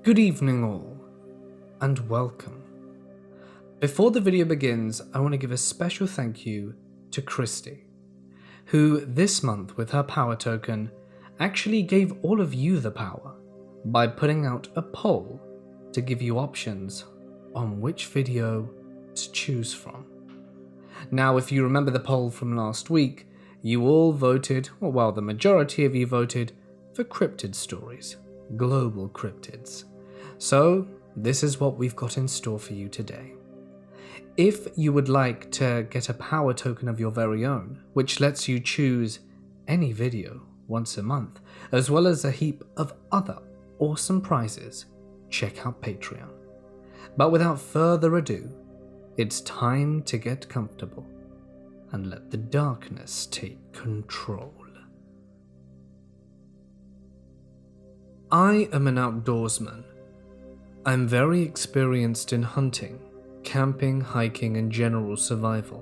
Good evening all, and welcome. Before the video begins, I want to give a special thank you to Christy, who this month with her power token actually gave all of you the power by putting out a poll to give you options on which video to choose from. Now, if you remember the poll from last week, you all voted, or well, the majority of you voted for cryptid stories, global cryptids. So, this is what we've got in store for you today. If you would like to get a power token of your very own, which lets you choose any video once a month, as well as a heap of other awesome prizes, check out Patreon. But without further ado, it's time to get comfortable and let the darkness take control. I am an outdoorsman. I'm very experienced in hunting, camping, hiking, and general survival.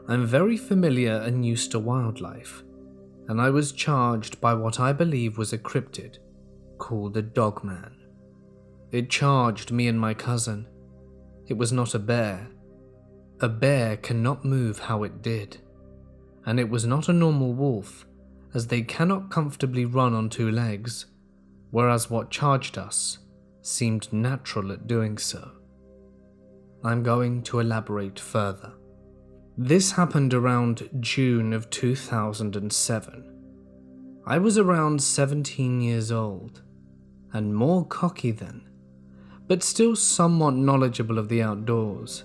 I'm very familiar and used to wildlife, and I was charged by what I believe was a cryptid called a Dogman. It charged me and my cousin. It was not a bear. A bear cannot move how it did, and it was not a normal wolf, as they cannot comfortably run on two legs, whereas what charged us seemed natural at doing so. I'm going to elaborate further. This happened around June of 2007. I was around 17 years old, and more cocky then, but still somewhat knowledgeable of the outdoors.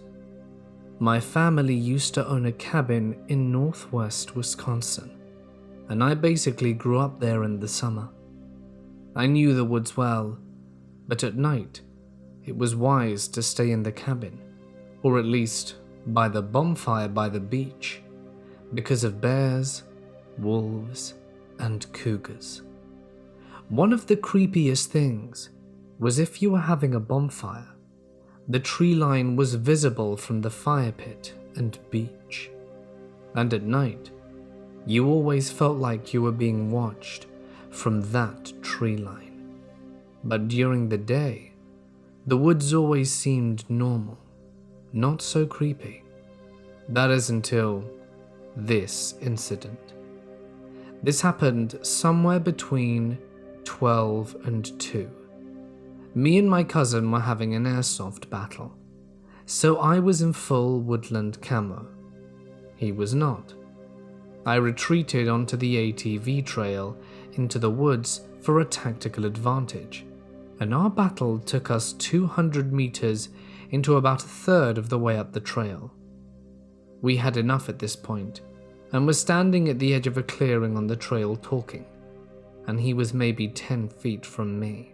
My family used to own a cabin in northwest Wisconsin, and I basically grew up there in the summer. I knew the woods well, but at night, it was wise to stay in the cabin, or at least by the bonfire by the beach, because of bears, wolves, and cougars. One of the creepiest things was if you were having a bonfire, the tree line was visible from the fire pit and beach, and at night, you always felt like you were being watched from that tree line. But during the day, the woods always seemed normal, not so creepy. That is until this incident. This happened somewhere between 12 and 2. Me and my cousin were having an airsoft battle, so I was in full woodland camo. He was not. I retreated onto the ATV trail into the woods for a tactical advantage, and our battle took us 200 meters into about a third of the way up the trail. We had enough at this point, and were standing at the edge of a clearing on the trail talking, and he was maybe 10 feet from me.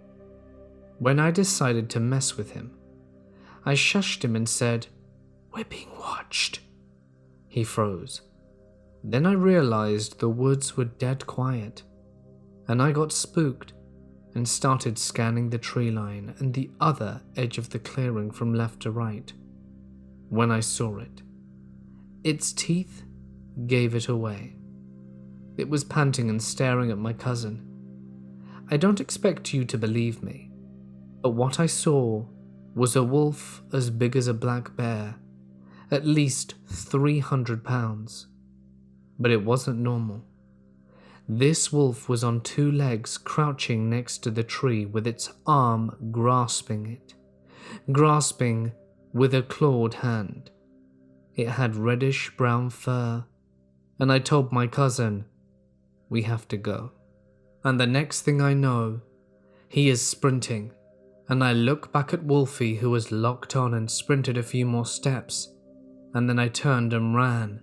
When I decided to mess with him, I shushed him and said, "We're being watched." He froze. Then I realized the woods were dead quiet, and I got spooked and started scanning the tree line and the other edge of the clearing from left to right. When I saw it, its teeth gave it away. It was panting and staring at my cousin. I don't expect you to believe me, but what I saw was a wolf as big as a black bear, at least 300 pounds. But it wasn't normal. This wolf was on two legs, crouching next to the tree with its arm grasping with a clawed hand. It had reddish-brown fur, and I told my cousin, "We have to go." And the next thing I know, he is sprinting, and I look back at Wolfie, who was locked on and sprinted a few more steps, and then I turned and ran,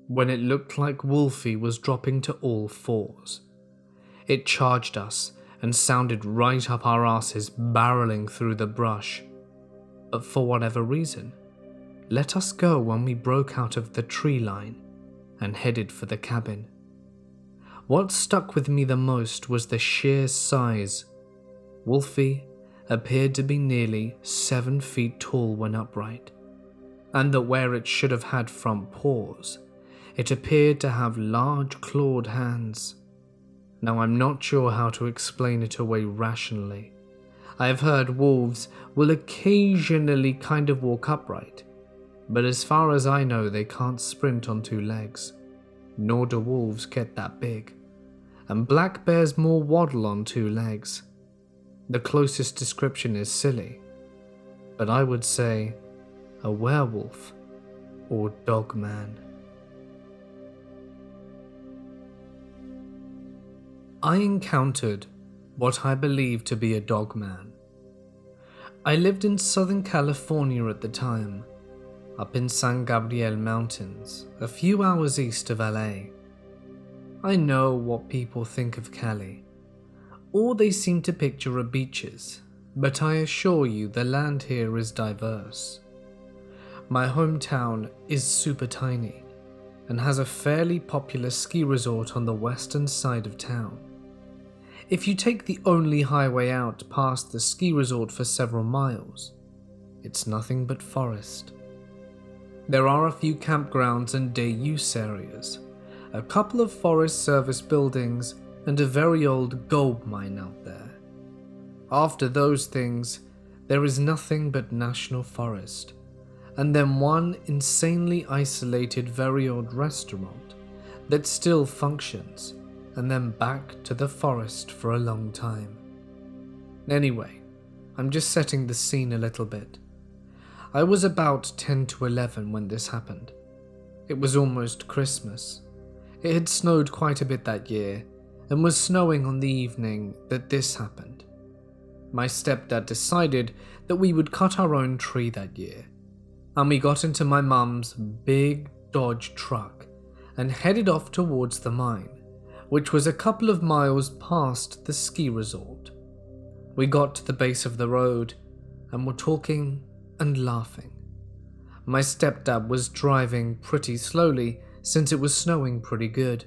when it looked like Wolfie was dropping to all fours. It charged us and sounded right up our asses, barreling through the brush. But for whatever reason, let us go when we broke out of the tree line and headed for the cabin. What stuck with me the most was the sheer size. Wolfie appeared to be nearly 7 feet tall when upright, and that where it should have had front paws, it appeared to have large clawed hands. Now I'm not sure how to explain it away rationally. I have heard wolves will occasionally kind of walk upright, but as far as I know, they can't sprint on two legs. Nor do wolves get that big. And black bears more waddle on two legs. The closest description is silly, but I would say a werewolf or Dogman. I encountered what I believe to be a Dogman. I lived in Southern California at the time, up in San Gabriel Mountains, a few hours east of LA. I know what people think of Cali. All they seem to picture are beaches, but I assure you the land here is diverse. My hometown is super tiny and has a fairly popular ski resort on the western side of town. If you take the only highway out past the ski resort for several miles, it's nothing but forest. There are a few campgrounds and day use areas, a couple of Forest Service buildings, and a very old gold mine out there. After those things, there is nothing but national forest, and then one insanely isolated very old restaurant that still functions, and then back to the forest for a long time. Anyway, I'm just setting the scene a little bit. I was about 10 to 11 when this happened. It was almost Christmas. It had snowed quite a bit that year, and was snowing on the evening that this happened. My stepdad decided that we would cut our own tree that year, and we got into my mum's big Dodge truck and headed off towards the mine, which was a couple of miles past the ski resort. We got to the base of the road and were talking and laughing. My stepdad was driving pretty slowly since it was snowing pretty good,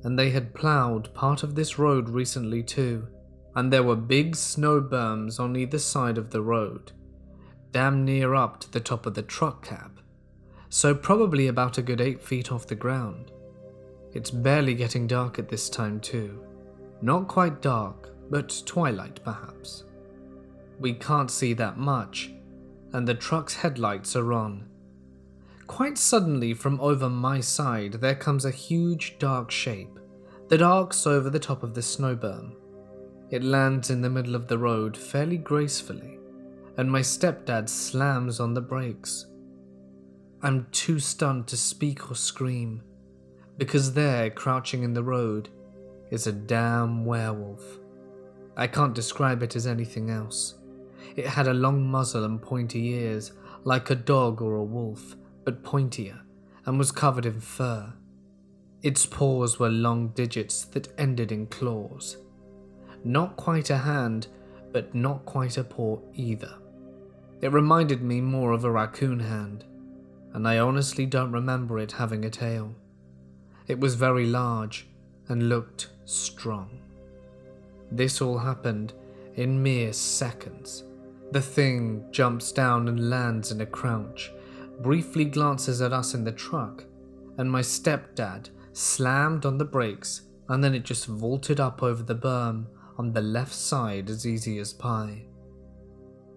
and they had ploughed part of this road recently too, and there were big snow berms on either side of the road, damn near up to the top of the truck cab, so probably about a good 8 feet off the ground. It's barely getting dark at this time too. Not quite dark, but twilight perhaps. We can't see that much, and the truck's headlights are on. Quite suddenly from over my side there comes a huge dark shape that arcs over the top of the snow berm. It lands in the middle of the road fairly gracefully, and my stepdad slams on the brakes. I'm too stunned to speak or scream, because there, crouching in the road, is a damn werewolf. I can't describe it as anything else. It had a long muzzle and pointy ears, like a dog or a wolf, but pointier, and was covered in fur. Its paws were long digits that ended in claws. Not quite a hand, but not quite a paw either. It reminded me more of a raccoon hand, and I honestly don't remember it having a tail. It was very large and looked strong. This all happened in mere seconds. The thing jumps down and lands in a crouch, briefly glances at us in the truck, and my stepdad slammed on the brakes, and then it just vaulted up over the berm on the left side as easy as pie.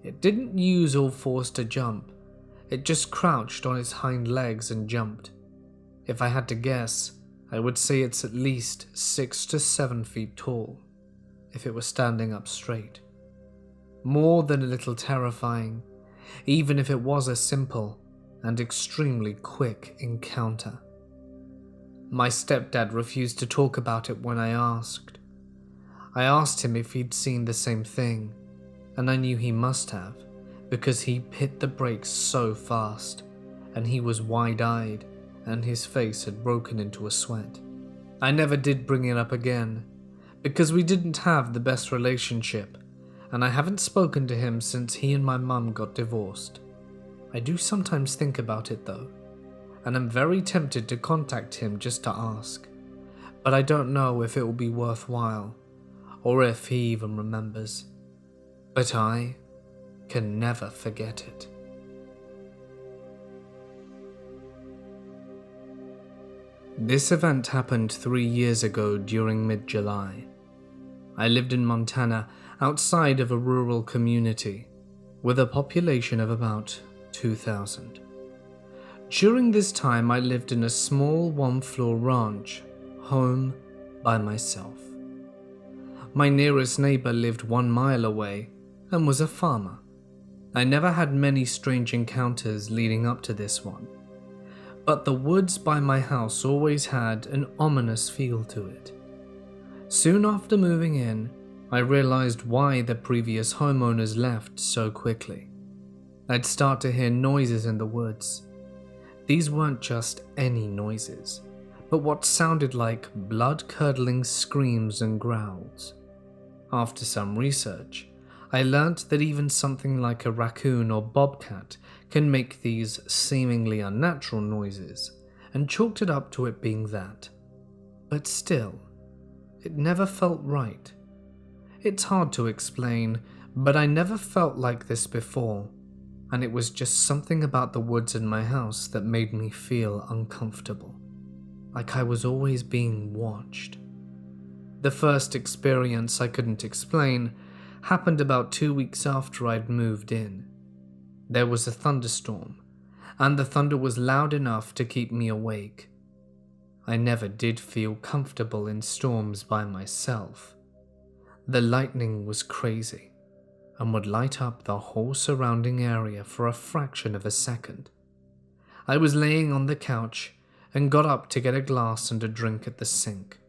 It didn't use all force to jump, it just crouched on its hind legs and jumped. If I had to guess, I would say it's at least 6 to 7 feet tall, if it was standing up straight. More than a little terrifying, even if it was a simple and extremely quick encounter. My stepdad refused to talk about it when I asked. I asked him if he'd seen the same thing, and I knew he must have, because he hit the brakes so fast, and he was wide-eyed, and his face had broken into a sweat. I never did bring it up again, because we didn't have the best relationship, and I haven't spoken to him since he and my mum got divorced. I do sometimes think about it though, and I'm very tempted to contact him just to ask, but I don't know if it will be worthwhile, or if he even remembers. But I can never forget it. This event happened 3 years ago during mid-July. I lived in Montana outside of a rural community with a population of about 2,000. During this time, I lived in a small one-floor ranch, home by myself. My nearest neighbor lived 1 mile away and was a farmer. I never had many strange encounters leading up to this one, but the woods by my house always had an ominous feel to it. Soon after moving in, I realized why the previous homeowners left so quickly. I'd start to hear noises in the woods. These weren't just any noises, but what sounded like blood-curdling screams and growls. After some research, I learnt that even something like a raccoon or bobcat can make these seemingly unnatural noises, and chalked it up to it being that. But still, it never felt right. It's hard to explain, but I never felt like this before, and it was just something about the woods in my house that made me feel uncomfortable, like I was always being watched. The first experience I couldn't explain happened about 2 weeks after I'd moved in. There was a thunderstorm, and the thunder was loud enough to keep me awake. I never did feel comfortable in storms by myself. The lightning was crazy and would light up the whole surrounding area for a fraction of a second. I was laying on the couch and got up to get a glass and a drink at the sink.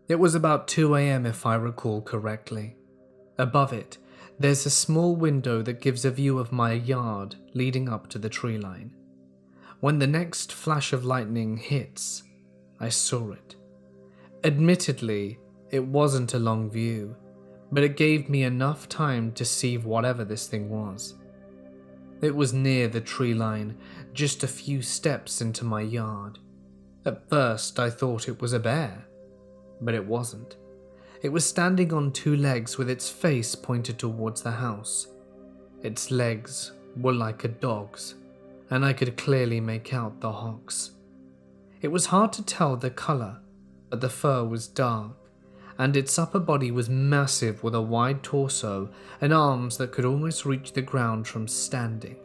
It was about 2 a.m. if I recall correctly. Above it, there's a small window that gives a view of my yard leading up to the tree line. When the next flash of lightning hits, I saw it. Admittedly, it wasn't a long view, but it gave me enough time to see whatever this thing was. It was near the tree line, just a few steps into my yard. At first, I thought it was a bear, but it wasn't. It was standing on 2 legs with its face pointed towards the house. Its legs were like a dog's, and I could clearly make out the hocks. It was hard to tell the color, but the fur was dark, and its upper body was massive with a wide torso and arms that could almost reach the ground from standing.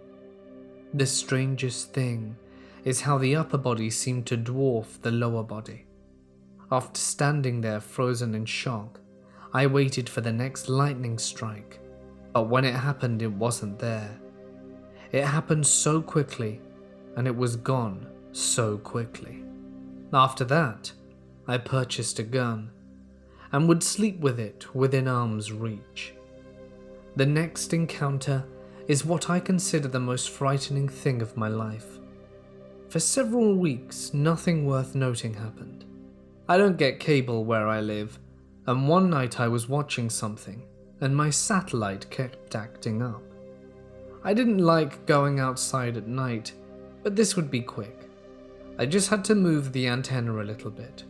The strangest thing is how the upper body seemed to dwarf the lower body. After standing there frozen in shock, I waited for the next lightning strike, but when it happened, it wasn't there. It happened so quickly, and it was gone so quickly. After that, I purchased a gun, and would sleep with it within arm's reach. The next encounter is what I consider the most frightening thing of my life. For several weeks, nothing worth noting happened. I don't get cable where I live, and one night I was watching something, and my satellite kept acting up. I didn't like going outside at night, but this would be quick. I just had to move the antenna a little bit.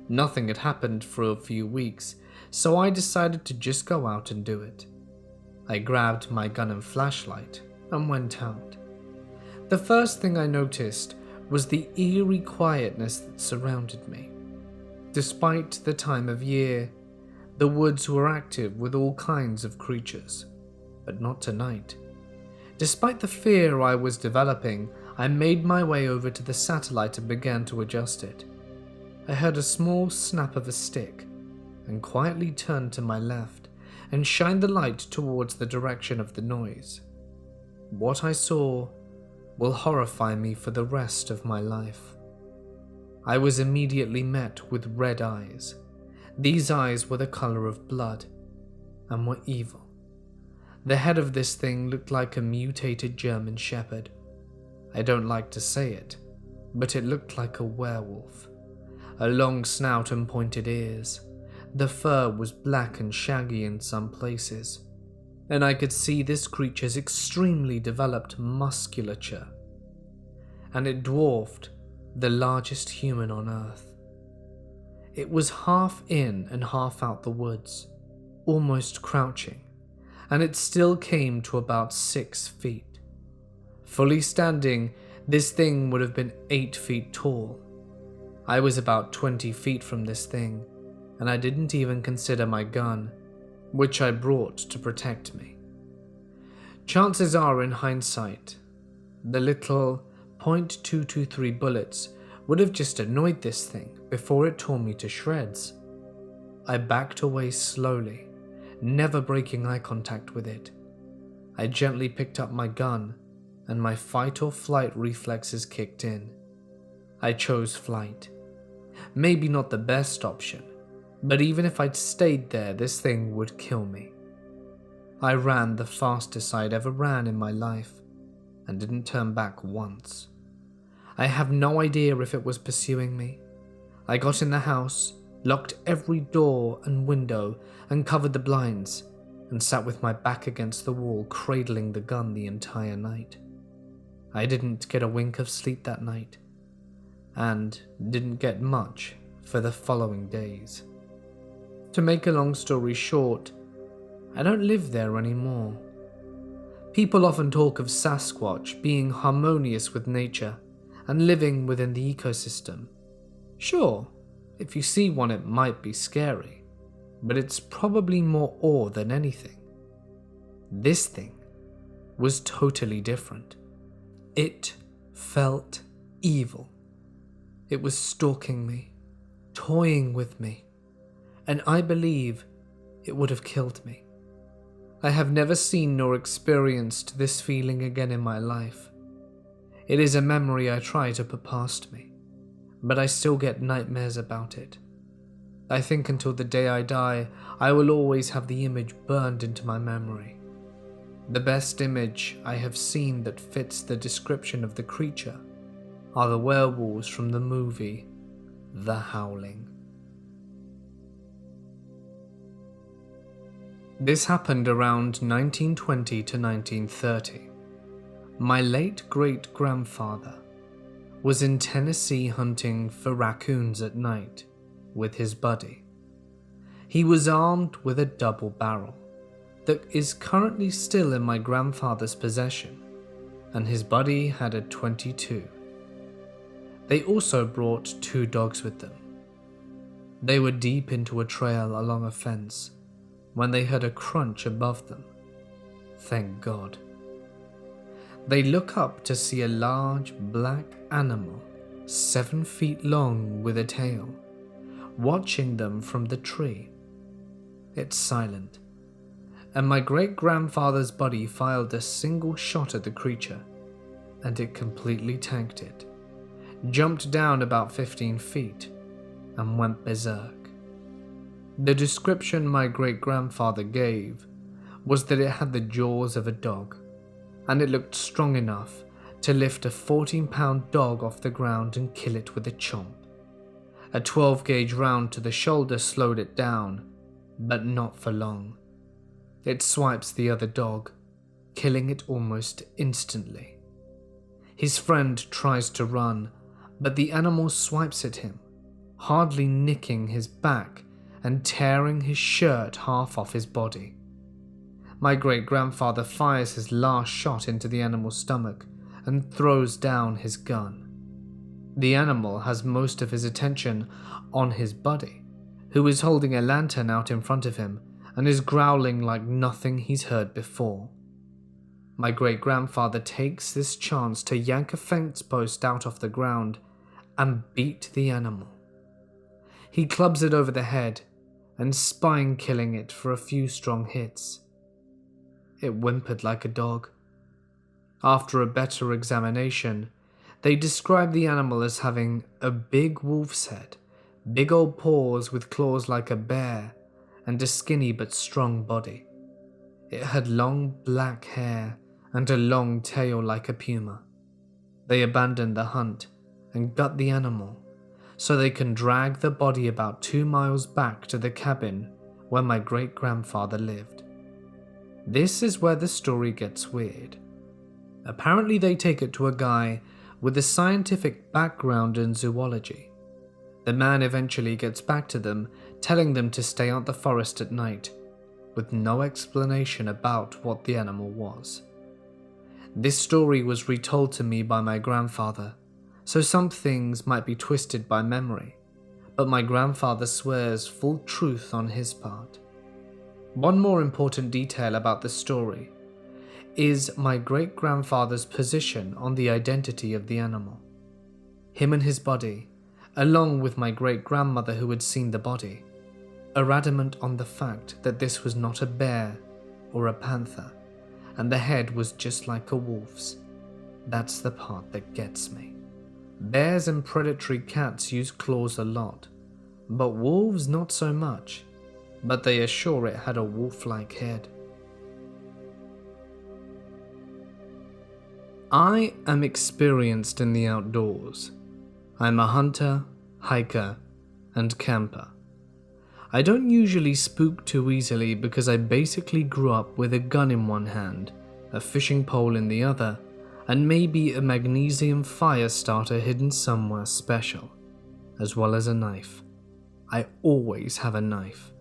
Nothing had happened for a few weeks, so I decided to just go out and do it. I grabbed my gun and flashlight and went out. The first thing I noticed was the eerie quietness that surrounded me. Despite the time of year, the woods were active with all kinds of creatures, but not tonight. Despite the fear I was developing, I made my way over to the satellite and began to adjust it. I heard a small snap of a stick and quietly turned to my left and shined the light towards the direction of the noise. What I saw will horrify me for the rest of my life. I was immediately met with red eyes. These eyes were the color of blood and were evil. The head of this thing looked like a mutated German shepherd. I don't like to say it, but it looked like a werewolf. A long snout and pointed ears. The fur was black and shaggy in some places, and I could see this creature's extremely developed musculature, and it dwarfed the largest human on Earth. It was half in and half out the woods, almost crouching, and it still came to about 6 feet. Fully standing, this thing would have been 8 feet tall. I was about 20 feet from this thing, and I didn't even consider my gun. which I brought to protect me. Chances are, in hindsight, the little .223 bullets would have just annoyed this thing before it tore me to shreds. I backed away slowly, never breaking eye contact with it. I gently picked up my gun, and my fight or flight reflexes kicked in. I chose flight. Maybe not the best option, but even if I'd stayed there, this thing would kill me. I ran the fastest I'd ever ran in my life, and didn't turn back once. I have no idea if it was pursuing me. I got in the house, locked every door and window, and covered the blinds, and sat with my back against the wall, cradling the gun the entire night. I didn't get a wink of sleep that night, and didn't get much for the following days. To make a long story short, I don't live there anymore. People often talk of Sasquatch being harmonious with nature and living within the ecosystem. Sure, if you see one it might be scary, but it's probably more awe than anything. This thing was totally different. It felt evil. It was stalking me, toying with me, and I believe it would have killed me. I have never seen nor experienced this feeling again in my life. It is a memory I try to put past me, but I still get nightmares about it. I think until the day I die, I will always have the image burned into my memory. The best image I have seen that fits the description of the creature are the werewolves from the movie The Howling. This happened around 1920 to 1930. My late great-grandfather was in Tennessee hunting for raccoons at night with his buddy. He was armed with a double barrel that is currently still in my grandfather's possession, and his buddy had a .22. They also brought 2 dogs with them. They were deep into a trail along a fence when they heard a crunch above them. Thank God. They look up to see a large black animal 7 feet long with a tail, watching them from the tree. It's silent, and my great-grandfather's buddy fired a single shot at the creature, and it completely tanked it, jumped down about 15 feet, and went berserk. The description my great-grandfather gave was that it had the jaws of a dog, and it looked strong enough to lift a 14-pound dog off the ground and kill it with a chomp. A 12-gauge round to the shoulder slowed it down, but not for long. It swipes the other dog, killing it almost instantly. His friend tries to run, but the animal swipes at him, hardly nicking his back and tearing his shirt half off his body. My great-grandfather fires his last shot into the animal's stomach and throws down his gun. The animal has most of his attention on his buddy, who is holding a lantern out in front of him and is growling like nothing he's heard before. My great-grandfather takes this chance to yank a fence post out off the ground and beat the animal. He clubs it over the head and spine killing it for a few strong hits. It whimpered like a dog. After a better examination, they described the animal as having a big wolf's head, big old paws with claws like a bear, and a skinny but strong body. It had long black hair and a long tail like a puma. They abandoned the hunt and gut the animal so they can drag the body about 2 miles back to the cabin where my great-grandfather lived. This is where the story gets weird. Apparently they take it to a guy with a scientific background in zoology. The man eventually gets back to them, telling them to stay out the forest at night, with no explanation about what the animal was. This story was retold to me by my grandfather, so some things might be twisted by memory, but my grandfather swears full truth on his part. One more important detail about the story is my great-grandfather's position on the identity of the animal. Him and his body, along with my great-grandmother who had seen the body, are adamant on the fact that this was not a bear or a panther, and the head was just like a wolf's. That's the part that gets me. Bears and predatory cats use claws a lot, but wolves not so much, but they are sure it had a wolf-like head. I am experienced in the outdoors. I'm a hunter, hiker, and camper. I don't usually spook too easily because I basically grew up with a gun in one hand, a fishing pole in the other, and maybe a magnesium fire starter hidden somewhere special, as well as a knife. I always have a knife.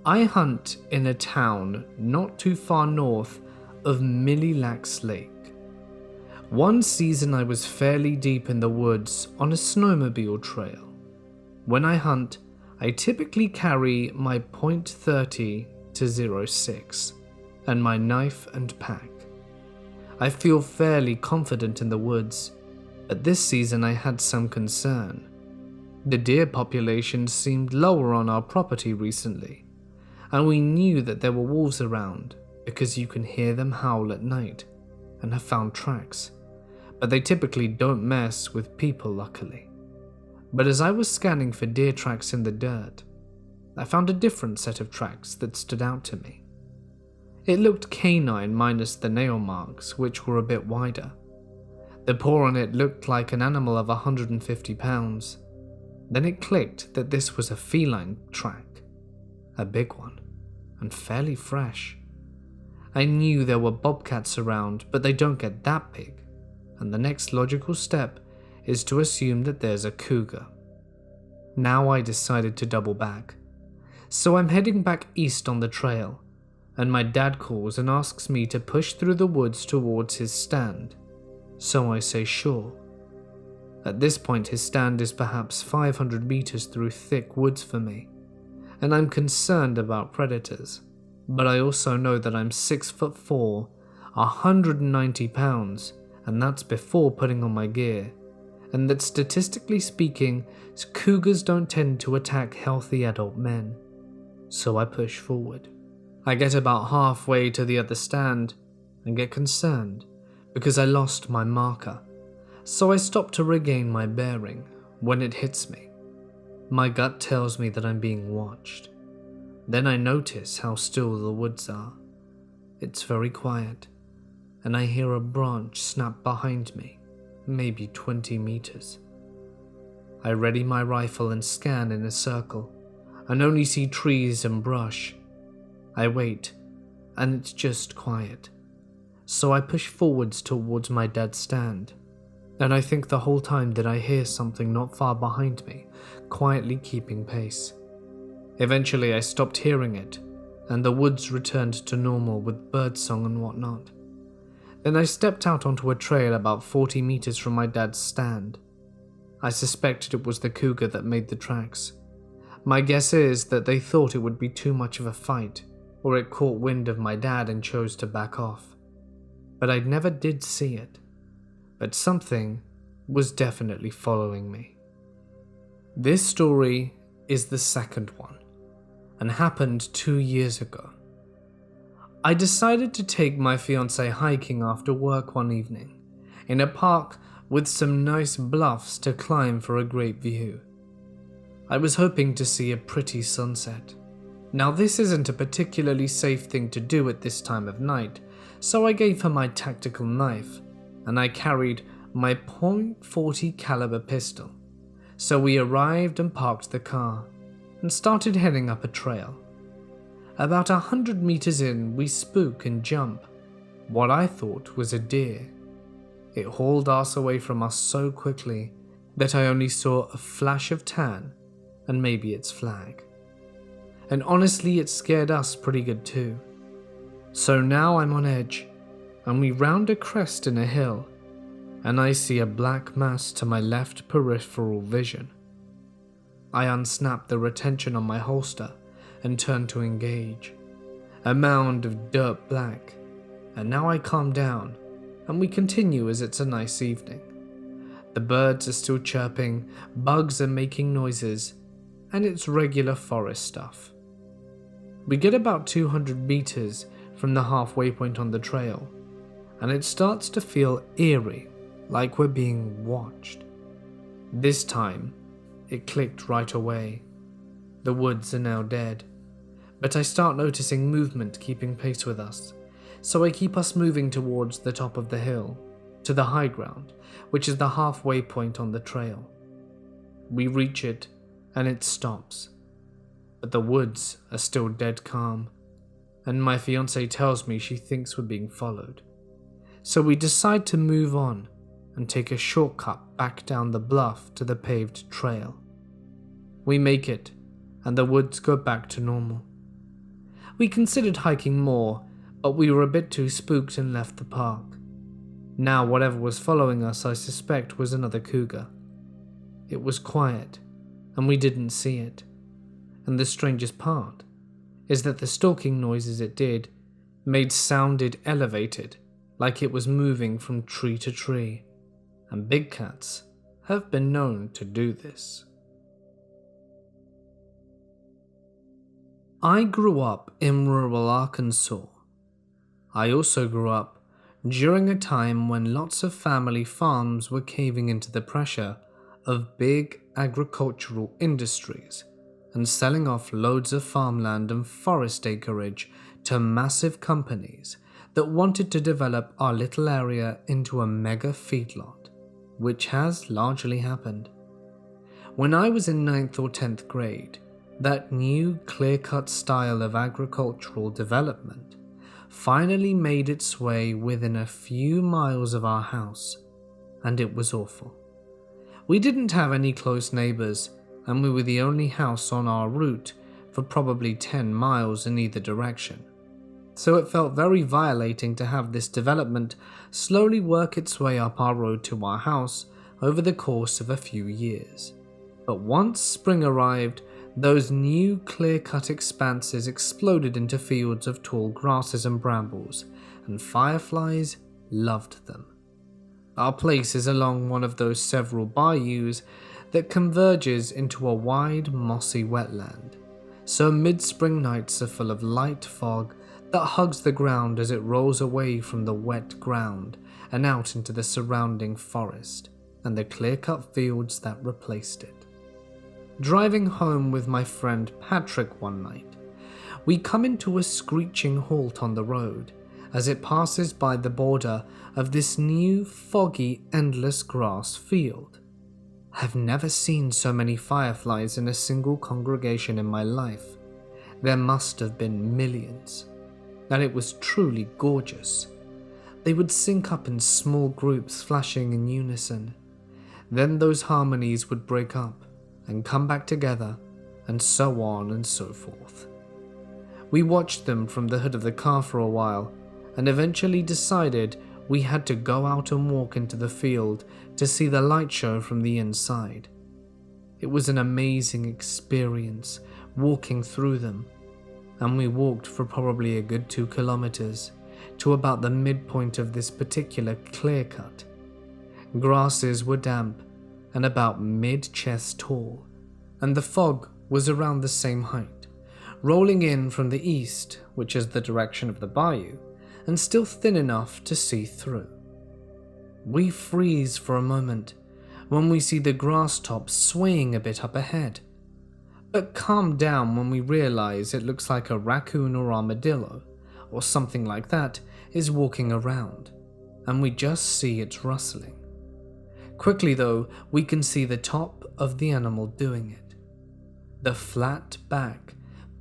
I hunt in a town not too far north of Millilax Lake. One season I was fairly deep in the woods on a snowmobile trail. When I hunt, I typically carry my .30 to .06 and my knife and pack. I feel fairly confident in the woods, but this season I had some concern. The deer population seemed lower on our property recently, and we knew that there were wolves around because you can hear them howl at night and have found tracks, but they typically don't mess with people luckily. But as I was scanning for deer tracks in the dirt, I found a different set of tracks that stood out to me. It looked canine minus the nail marks, which were a bit wider. The paw on it looked like an animal of 150 pounds. Then it clicked that this was a feline track, a big one, and fairly fresh. I knew there were bobcats around, but they don't get that big, and the next logical step is to assume that there's a cougar. Now I decided to double back, so I'm heading back east on the trail, and my dad calls and asks me to push through the woods towards his stand, so I say sure. At this point his stand is perhaps 500 meters through thick woods for me, and I'm concerned about predators, but I also know that I'm 6'4", 190 pounds, and that's before putting on my gear, and that statistically speaking, cougars don't tend to attack healthy adult men. So I push forward. I get about halfway to the other stand and get concerned because I lost my marker, so I stop to regain my bearing when it hits me. My gut tells me that I'm being watched. Then I notice how still the woods are. It's very quiet, and I hear a branch snap behind me, maybe 20 meters. I ready my rifle and scan in a circle, and only see trees and brush. I wait, and it's just quiet, so I push forwards towards my dad's stand, and I think the whole time that I hear something not far behind me, quietly keeping pace. Eventually I stopped hearing it, and the woods returned to normal with birdsong and whatnot. Then I stepped out onto a trail about 40 meters from my dad's stand. I suspected it was the cougar that made the tracks. My guess is that they thought it would be too much of a fight, or it caught wind of my dad and chose to back off. But I never did see it. But something was definitely following me. This story is the second one, and happened 2 years ago. I decided to take my fiancée hiking after work one evening, in a park with some nice bluffs to climb for a great view. I was hoping to see a pretty sunset. Now this isn't a particularly safe thing to do at this time of night, so I gave her my tactical knife, and I carried my .40 caliber pistol. So we arrived and parked the car, and started heading up a trail. About 100 meters in, we spook and jump what I thought was a deer. It hauled ass away from us so quickly that I only saw a flash of tan and maybe its flag. And honestly, it scared us pretty good too. So now I'm on edge, and we round a crest in a hill, and I see a black mass to my left peripheral vision. I unsnap the retention on my holster and turned to engage. A mound of dirt black, and now I calm down and we continue as it's a nice evening. The birds are still chirping, bugs are making noises, and it's regular forest stuff. We get about 200 meters from the halfway point on the trail, and it starts to feel eerie, like we're being watched. This time, it clicked right away. The woods are now dead, but I start noticing movement keeping pace with us, so I keep us moving towards the top of the hill, to the high ground, which is the halfway point on the trail. We reach it, and it stops, but the woods are still dead calm, and my fiancée tells me she thinks we're being followed. So we decide to move on and take a shortcut back down the bluff to the paved trail. We make it, and the woods go back to normal. We considered hiking more, but we were a bit too spooked and left the park. Now whatever was following us, I suspect, was another cougar. It was quiet, and we didn't see it. And the strangest part is that the stalking noises it did sounded elevated, like it was moving from tree to tree, and big cats have been known to do this. I grew up in rural Arkansas. I also grew up during a time when lots of family farms were caving into the pressure of big agricultural industries and selling off loads of farmland and forest acreage to massive companies that wanted to develop our little area into a mega feedlot, which has largely happened. When I was in 9th or 10th grade, that new clear-cut style of agricultural development finally made its way within a few miles of our house, and it was awful. We didn't have any close neighbors, and we were the only house on our route for probably 10 miles in either direction. So it felt very violating to have this development slowly work its way up our road to our house over the course of a few years. But once spring arrived, those new clear-cut expanses exploded into fields of tall grasses and brambles, and fireflies loved them. Our place is along one of those several bayous that converges into a wide, mossy wetland, so mid-spring nights are full of light fog that hugs the ground as it rolls away from the wet ground and out into the surrounding forest and the clear-cut fields that replaced it. Driving home with my friend Patrick one night, we come into a screeching halt on the road as it passes by the border of this new, foggy, endless grass field. I've never seen so many fireflies in a single congregation in my life. There must have been millions, and it was truly gorgeous. They would sync up in small groups, flashing in unison. Then those harmonies would break up and come back together, and so on and so forth. We watched them from the hood of the car for a while, and eventually decided we had to go out and walk into the field to see the light show from the inside. It was an amazing experience walking through them, and we walked for probably a good 2 kilometers to about the midpoint of this particular clear cut. Grasses were damp and about mid-chest tall, and the fog was around the same height, rolling in from the east, which is the direction of the bayou, and still thin enough to see through. We freeze for a moment when we see the grass tops swaying a bit up ahead, but calm down when we realize it looks like a raccoon or armadillo, or something like that, is walking around, and we just see it rustling. Quickly though, we can see the top of the animal doing it. The flat back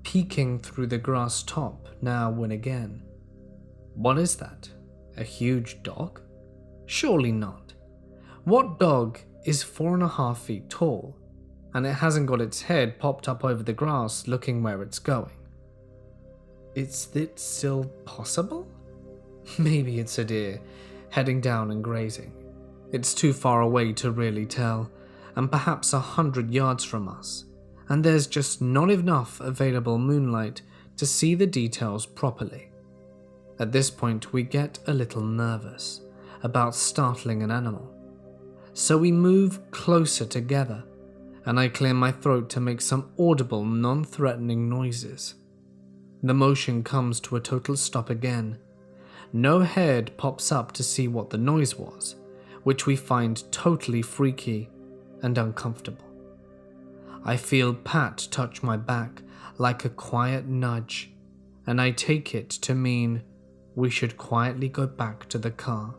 peeking through the grass top now and again. What is that? A huge dog? Surely not. What dog is 4.5 feet tall, and it hasn't got its head popped up over the grass looking where it's going? Is it still possible? Maybe it's a deer, heading down and grazing. It's too far away to really tell, and perhaps 100 yards from us, and there's just not enough available moonlight to see the details properly. At this point, we get a little nervous about startling an animal, so we move closer together, and I clear my throat to make some audible, non-threatening noises. The motion comes to a total stop again. No head pops up to see what the noise was, which we find totally freaky and uncomfortable. I feel Pat touch my back like a quiet nudge, and I take it to mean we should quietly go back to the car.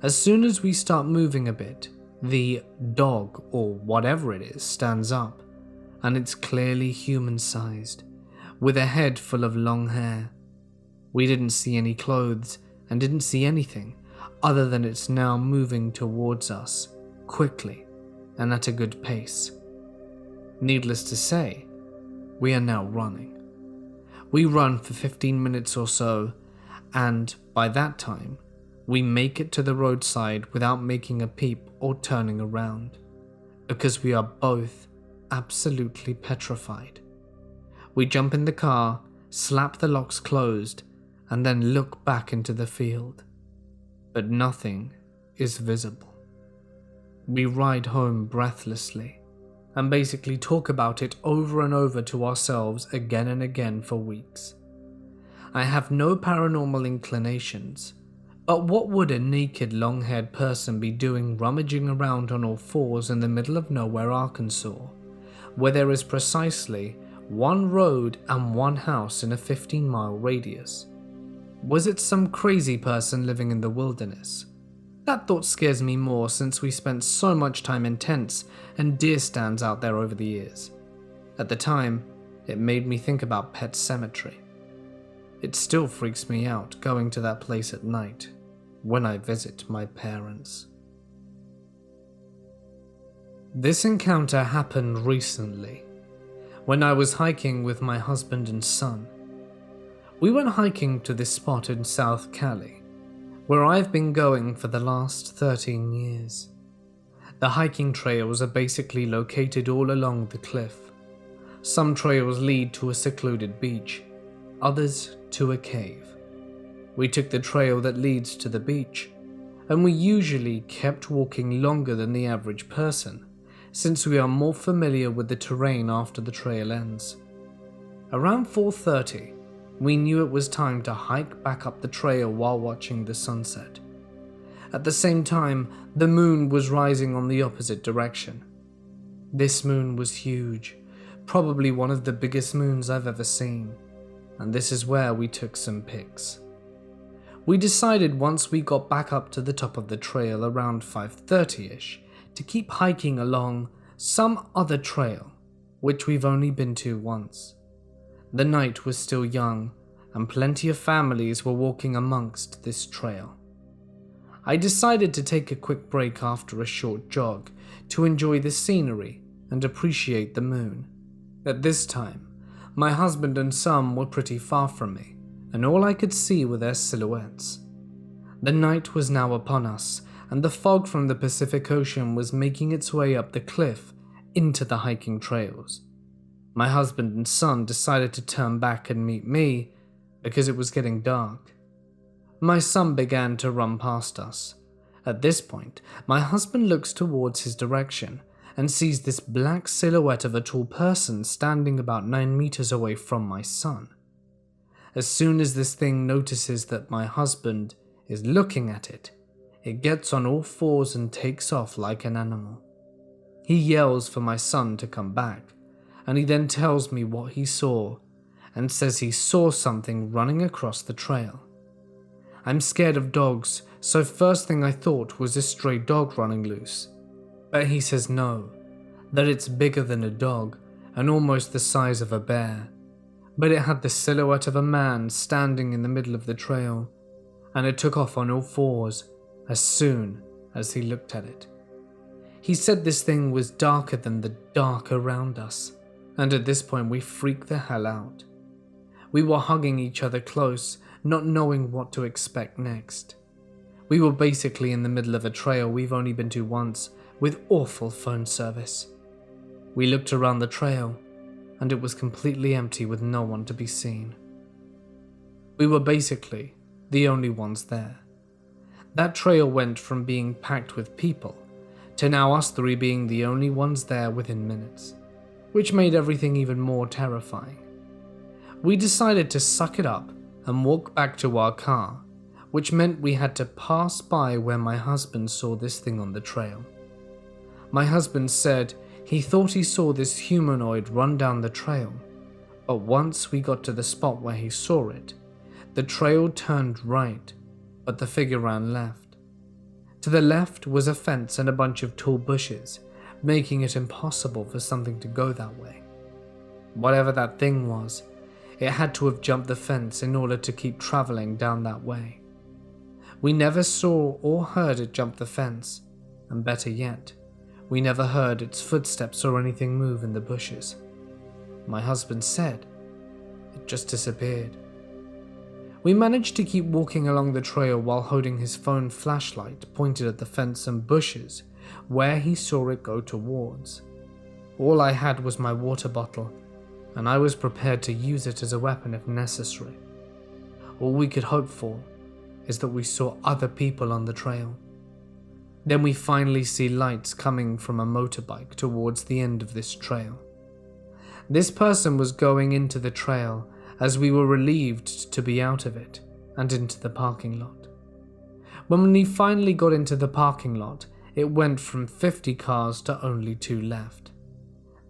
As soon as we start moving a bit, the dog, or whatever it is, stands up, and it's clearly human-sized, with a head full of long hair. We didn't see any clothes and didn't see anything other than it's now moving towards us, quickly and at a good pace. Needless to say, we are now running. We run for 15 minutes or so, and by that time, we make it to the roadside without making a peep or turning around, because we are both absolutely petrified. We jump in the car, slap the locks closed, and then look back into the field. But nothing is visible. We ride home breathlessly, and basically talk about it over and over to ourselves again and again for weeks. I have no paranormal inclinations, but what would a naked, long-haired person be doing rummaging around on all fours in the middle of nowhere, Arkansas, where there is precisely one road and one house in a 15-mile radius? Was it some crazy person living in the wilderness? That thought scares me more since we spent so much time in tents and deer stands out there over the years. At the time, it made me think about Pet Cemetery. It still freaks me out going to that place at night when I visit my parents. This encounter happened recently, when I was hiking with my husband and son. We went hiking to this spot in South Cali, where I've been going for the last 13 years. The hiking trails are basically located all along the cliff. Some trails lead to a secluded beach, others to a cave. We took the trail that leads to the beach, and we usually kept walking longer than the average person, since we are more familiar with the terrain after the trail ends. Around 4:30, we knew it was time to hike back up the trail while watching the sunset. At the same time, the moon was rising on the opposite direction. This moon was huge, probably one of the biggest moons I've ever seen, and this is where we took some pics. We decided once we got back up to the top of the trail around 5:30ish to keep hiking along some other trail, which we've only been to once. The night was still young, and plenty of families were walking amongst this trail. I decided to take a quick break after a short jog to enjoy the scenery and appreciate the moon. At this time, my husband and son were pretty far from me, and all I could see were their silhouettes. The night was now upon us, and the fog from the Pacific Ocean was making its way up the cliff into the hiking trails. My husband and son decided to turn back and meet me because it was getting dark. My son began to run past us. At this point, my husband looks towards his direction and sees this black silhouette of a tall person standing about 9 meters away from my son. As soon as this thing notices that my husband is looking at it, it gets on all fours and takes off like an animal. He yells for my son to come back, and he then tells me what he saw and says he saw something running across the trail. I'm scared of dogs, so first thing I thought was a stray dog running loose. But he says no, that it's bigger than a dog and almost the size of a bear. But it had the silhouette of a man standing in the middle of the trail, and it took off on all fours as soon as he looked at it. He said this thing was darker than the dark around us, and at this point we freaked the hell out. We were hugging each other close, not knowing what to expect next. We were basically in the middle of a trail we've only been to once, with awful phone service. We looked around the trail, and it was completely empty with no one to be seen. We were basically the only ones there. That trail went from being packed with people to now us three being the only ones there within minutes, which made everything even more terrifying. We decided to suck it up and walk back to our car, which meant we had to pass by where my husband saw this thing on the trail. My husband said he thought he saw this humanoid run down the trail, but once we got to the spot where he saw it, the trail turned right, but the figure ran left. To the left was a fence and a bunch of tall bushes, making it impossible for something to go that way. Whatever that thing was, it had to have jumped the fence in order to keep traveling down that way. We never saw or heard it jump the fence, and better yet, we never heard its footsteps or anything move in the bushes. My husband said it just disappeared. We managed to keep walking along the trail while holding his phone flashlight pointed at the fence and bushes where he saw it go towards. All I had was my water bottle, and I was prepared to use it as a weapon if necessary. All we could hope for is that we saw other people on the trail. Then we finally see lights coming from a motorbike towards the end of this trail. This person was going into the trail as we were relieved to be out of it and into the parking lot. When we finally got into the parking lot, it went from 50 cars to only 2 left.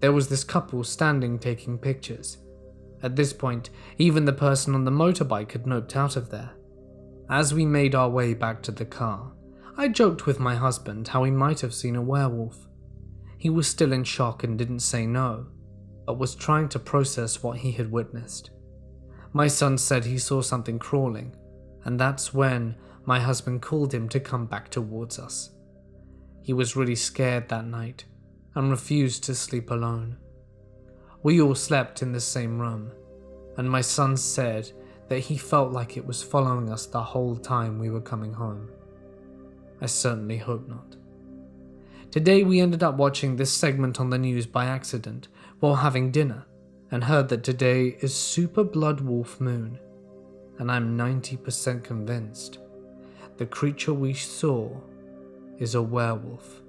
There was this couple standing taking pictures. At this point, even the person on the motorbike had noped out of there. As we made our way back to the car, I joked with my husband how he might have seen a werewolf. He was still in shock and didn't say no, but was trying to process what he had witnessed. My son said he saw something crawling, and that's when my husband called him to come back towards us. He was really scared that night and refused to sleep alone. We all slept in the same room, and my son said that he felt like it was following us the whole time we were coming home. I certainly hope not. Today we ended up watching this segment on the news by accident while having dinner and heard that today is Super Blood Wolf Moon, and I'm 90% convinced the creature we saw is a werewolf.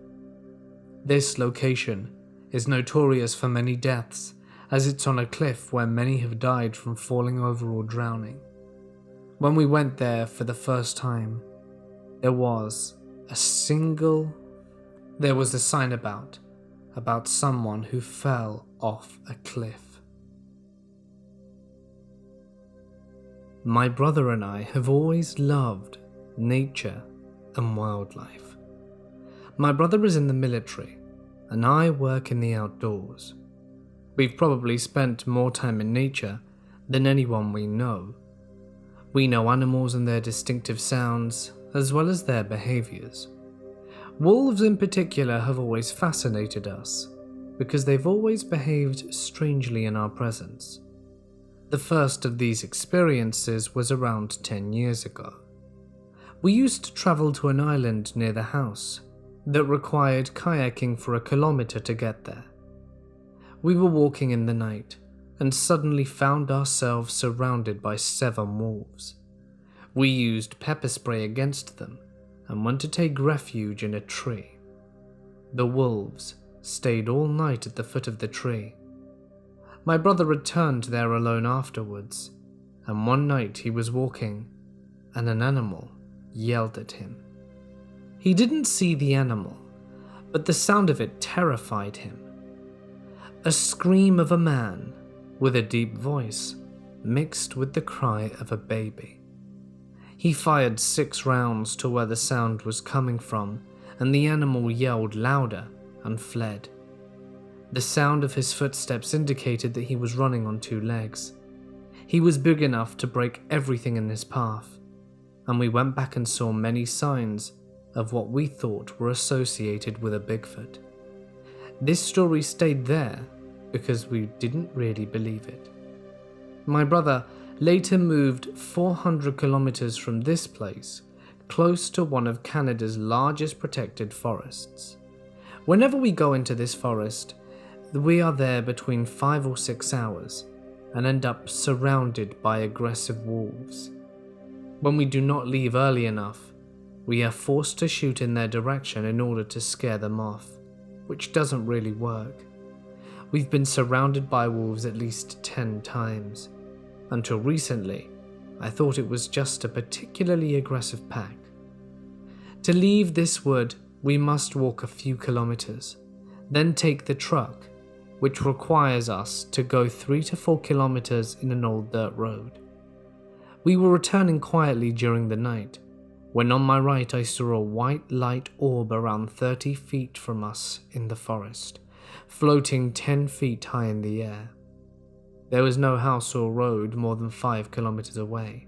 This location is notorious for many deaths, as it's on a cliff where many have died from falling over or drowning. When we went there for the first time, there was a sign about someone who fell off a cliff. My brother and I have always loved nature and wildlife. My brother is in the military, and I work in the outdoors. We've probably spent more time in nature than anyone we know. We know animals and their distinctive sounds, as well as their behaviors. Wolves in particular have always fascinated us, because they've always behaved strangely in our presence. The first of these experiences was around 10 years ago. We used to travel to an island near the house that required kayaking for 1 kilometer to get there. We were walking in the night and suddenly found ourselves surrounded by 7 wolves. We used pepper spray against them and went to take refuge in a tree. The wolves stayed all night at the foot of the tree. My brother returned there alone afterwards, and one night he was walking and an animal yelled at him. He didn't see the animal, but the sound of it terrified him. A scream of a man with a deep voice mixed with the cry of a baby. He fired 6 rounds to where the sound was coming from, and the animal yelled louder and fled. The sound of his footsteps indicated that he was running on 2 legs. He was big enough to break everything in his path, and we went back and saw many signs of what we thought were associated with a Bigfoot. This story stayed there because we didn't really believe it. My brother later moved 400 kilometers from this place, close to one of Canada's largest protected forests. Whenever we go into this forest, We are there between 5 or 6 hours and end up surrounded by aggressive wolves. When we do not leave early enough, we are forced to shoot in their direction in order to scare them off, which doesn't really work. We've been surrounded by wolves at least 10 times. Until recently, I thought it was just a particularly aggressive pack. To leave this wood, we must walk a few kilometers, then take the truck, which requires us to go 3 to 4 kilometers in an old dirt road. We were returning quietly during the night, when on my right I saw a white light orb around 30 feet from us in the forest, floating 10 feet high in the air. There was no house or road more than 5 kilometers away.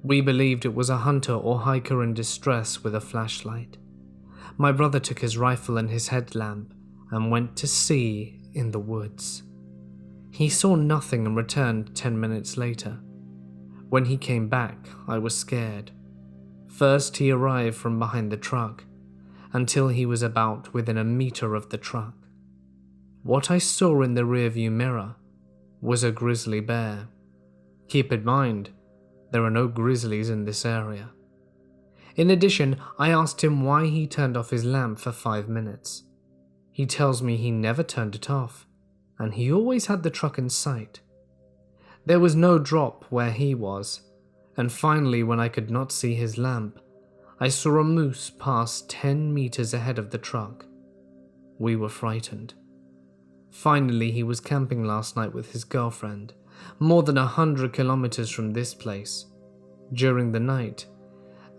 We believed it was a hunter or hiker in distress with a flashlight. My brother took his rifle and his headlamp and went to see in the woods. He saw nothing and returned 10 minutes later. When he came back, I was scared. First, he arrived from behind the truck, until he was about within a meter of the truck. What I saw in the rearview mirror was a grizzly bear. Keep in mind, there are no grizzlies in this area. In addition, I asked him why he turned off his lamp for 5 minutes. He tells me he never turned it off, and he always had the truck in sight. There was no drop where he was, and finally, when I could not see his lamp, I saw a moose pass 10 meters ahead of the truck. We were frightened. Finally, he was camping last night with his girlfriend, more than 100 kilometers from this place. During the night,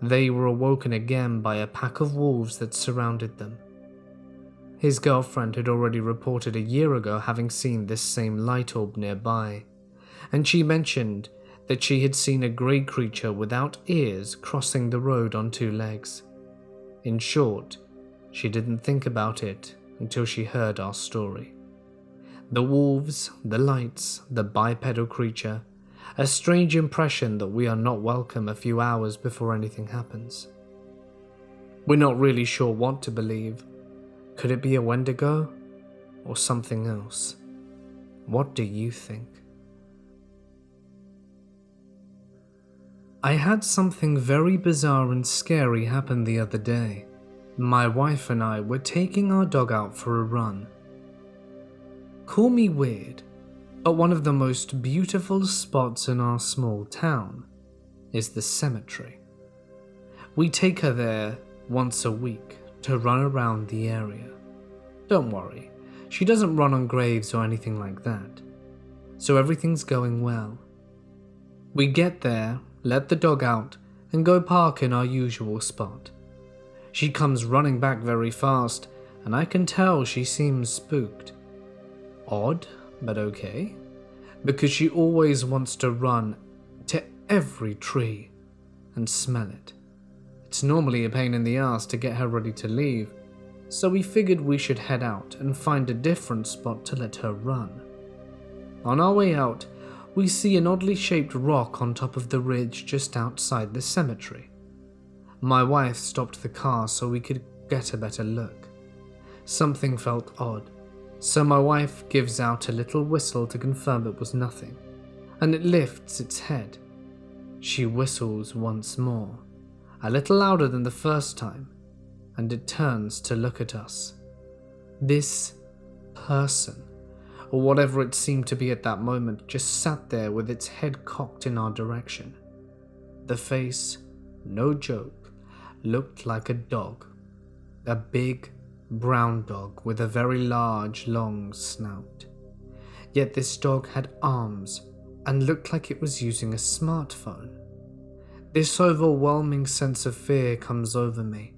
they were awoken again by a pack of wolves that surrounded them. His girlfriend had already reported a year ago having seen this same light orb nearby, and she mentioned that she had seen a grey creature without ears crossing the road on 2 legs. In short, she didn't think about it until she heard our story. The wolves, the lights, the bipedal creature, a strange impression that we are not welcome a few hours before anything happens. We're not really sure what to believe. Could it be a Wendigo or something else? What do you think? I had something very bizarre and scary happen the other day. My wife and I were taking our dog out for a run. Call me weird, but one of the most beautiful spots in our small town is the cemetery. We take her there once a week to run around the area. Don't worry, she doesn't run on graves or anything like that, so everything's going well. We get there, let the dog out, and go park in our usual spot. She comes running back very fast, and I can tell she seems spooked. Odd, but okay, because she always wants to run to every tree and smell it. It's normally a pain in the ass to get her ready to leave, so we figured we should head out and find a different spot to let her run. On our way out, we see an oddly shaped rock on top of the ridge just outside the cemetery. My wife stopped the car so we could get a better look. Something felt odd, so my wife gives out a little whistle to confirm it was nothing, and it lifts its head. She whistles once more, a little louder than the first time, and it turns to look at us. This person, or whatever it seemed to be at that moment, just sat there with its head cocked in our direction. The face, no joke, looked like a dog. A big, brown dog with a very large, long snout. Yet this dog had arms and looked like it was using a smartphone. This overwhelming sense of fear comes over me,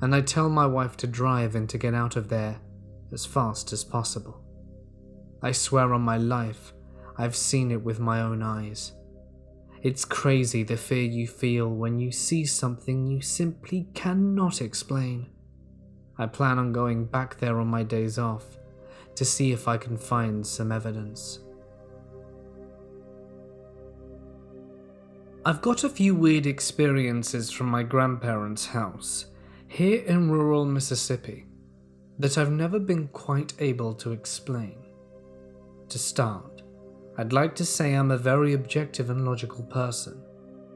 and I tell my wife to drive and to get out of there as fast as possible. I swear on my life, I've seen it with my own eyes. It's crazy the fear you feel when you see something you simply cannot explain. I plan on going back there on my days off to see if I can find some evidence. I've got a few weird experiences from my grandparents' house here in rural Mississippi. that I've never been quite able to explain. To start, I'd like to say I'm a very objective and logical person.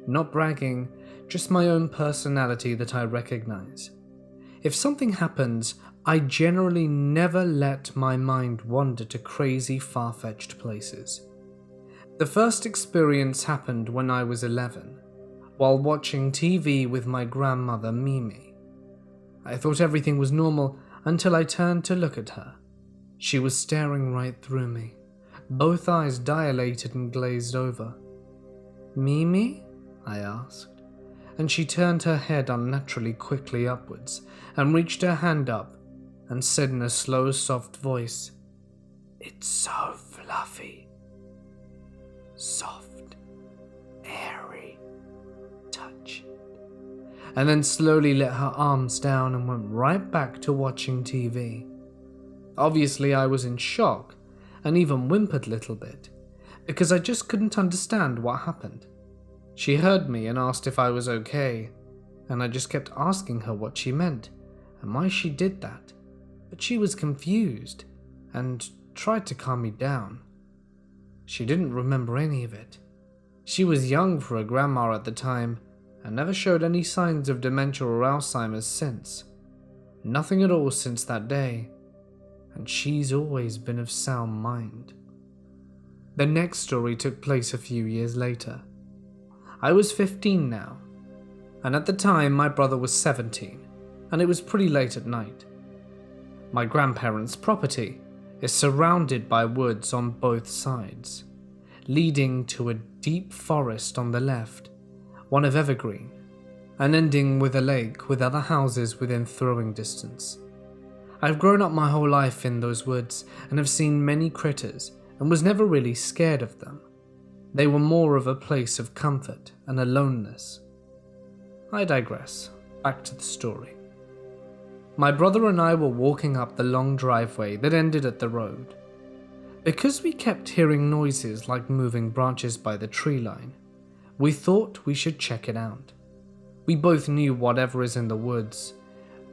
Not bragging, just my own personality that I recognize. If something happens, I generally never let my mind wander to crazy, far-fetched places. The first experience happened when I was 11, while watching TV with my grandmother Mimi. I thought everything was normal until I turned to look at her. She was staring right through me, both eyes dilated and glazed over. "Mimi?" I asked, and she turned her head unnaturally quickly upwards and reached her hand up and said in a slow, soft voice, "It's so fluffy. Soft, airy, touch it," and then slowly let her arms down and went right back to watching TV. Obviously, I was in shock and even whimpered a little bit because I just couldn't understand what happened. She heard me and asked if I was okay, and I just kept asking her what she meant and why she did that, but she was confused and tried to calm me down. She didn't remember any of it. She was young for a grandma at the time and never showed any signs of dementia or Alzheimer's since. Nothing at all since that day, and she's always been of sound mind. The next story took place a few years later. I was 15 now, and at the time my brother was 17, and it was pretty late at night. My grandparents' property is surrounded by woods on both sides, leading to a deep forest on the left, one of evergreen, and ending with a lake with other houses within throwing distance. I've grown up my whole life in those woods and have seen many critters and was never really scared of them. They were more of a place of comfort and aloneness. I digress. Back to the story. My brother and I were walking up the long driveway that ended at the road. Because we kept hearing noises like moving branches by the tree line, we thought we should check it out. We both knew whatever is in the woods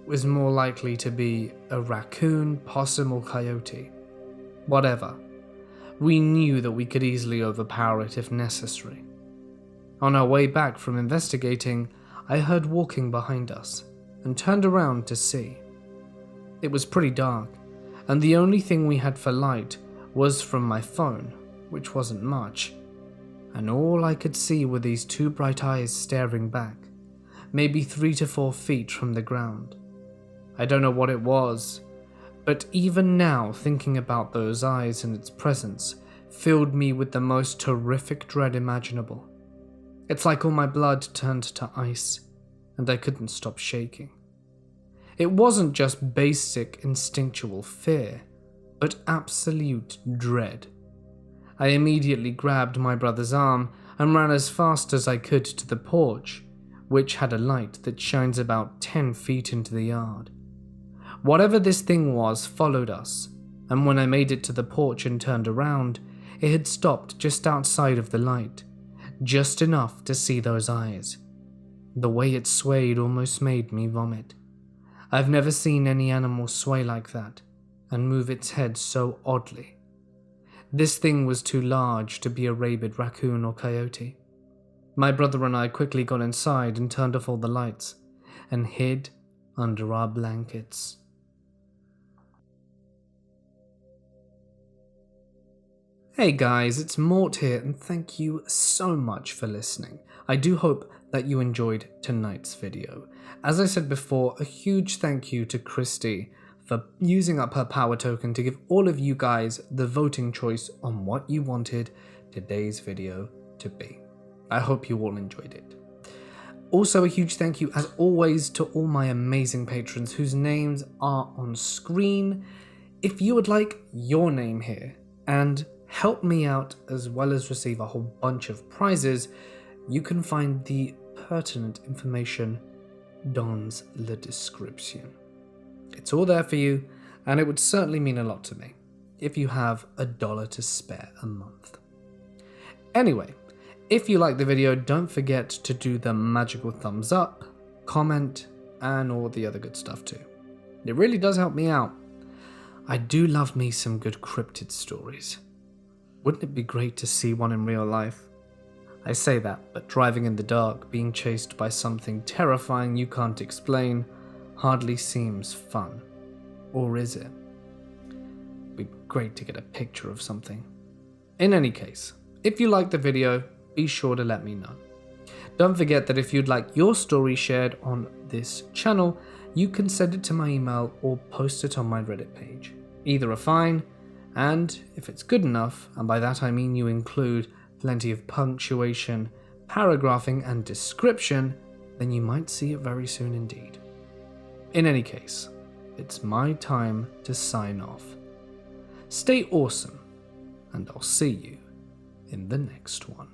was more likely to be a raccoon, possum, or coyote. Whatever. We knew that we could easily overpower it if necessary. On our way back from investigating, I heard walking behind us and turned around to see. It was pretty dark, and the only thing we had for light was from my phone, which wasn't much, and all I could see were these two bright eyes staring back, maybe 3 to 4 feet from the ground. I don't know what it was, but even now thinking about those eyes and its presence filled me with the most horrific dread imaginable. It's like all my blood turned to ice, and I couldn't stop shaking. It wasn't just basic instinctual fear, but absolute dread. I immediately grabbed my brother's arm and ran as fast as I could to the porch, which had a light that shines about 10 feet into the yard. Whatever this thing was followed us, and when I made it to the porch and turned around, it had stopped just outside of the light, just enough to see those eyes. The way it swayed almost made me vomit. I've never seen any animal sway like that and move its head so oddly. This thing was too large to be a rabid raccoon or coyote. My brother and I quickly got inside and turned off all the lights and hid under our blankets. Hey guys, it's Mort here, and thank you so much for listening. I do hope that you enjoyed tonight's video. As I said before, a huge thank you to Christy for using up her power token to give all of you guys the voting choice on what you wanted today's video to be. I hope you all enjoyed it. Also, a huge thank you, as always, to all my amazing patrons whose names are on screen. If you would like your name here and help me out as well as receive a whole bunch of prizes, you can find the pertinent information dans la description. It's all there for you, and it would certainly mean a lot to me if you have $1 to spare a month. Anyway, if you like the video, don't forget to do the magical thumbs up, comment, and all the other good stuff too. It really does help me out. I do love me some good cryptid stories. Wouldn't it be great to see one in real life? I say that, but driving in the dark, being chased by something terrifying you can't explain, hardly seems fun. Or is it? It'd be great to get a picture of something. In any case, if you liked the video, be sure to let me know. Don't forget that if you'd like your story shared on this channel, you can send it to my email or post it on my Reddit page. Either are fine, and if it's good enough, and by that I mean you include plenty of punctuation, paragraphing, and description, then you might see it very soon indeed. In any case, it's my time to sign off. Stay awesome, and I'll see you in the next one.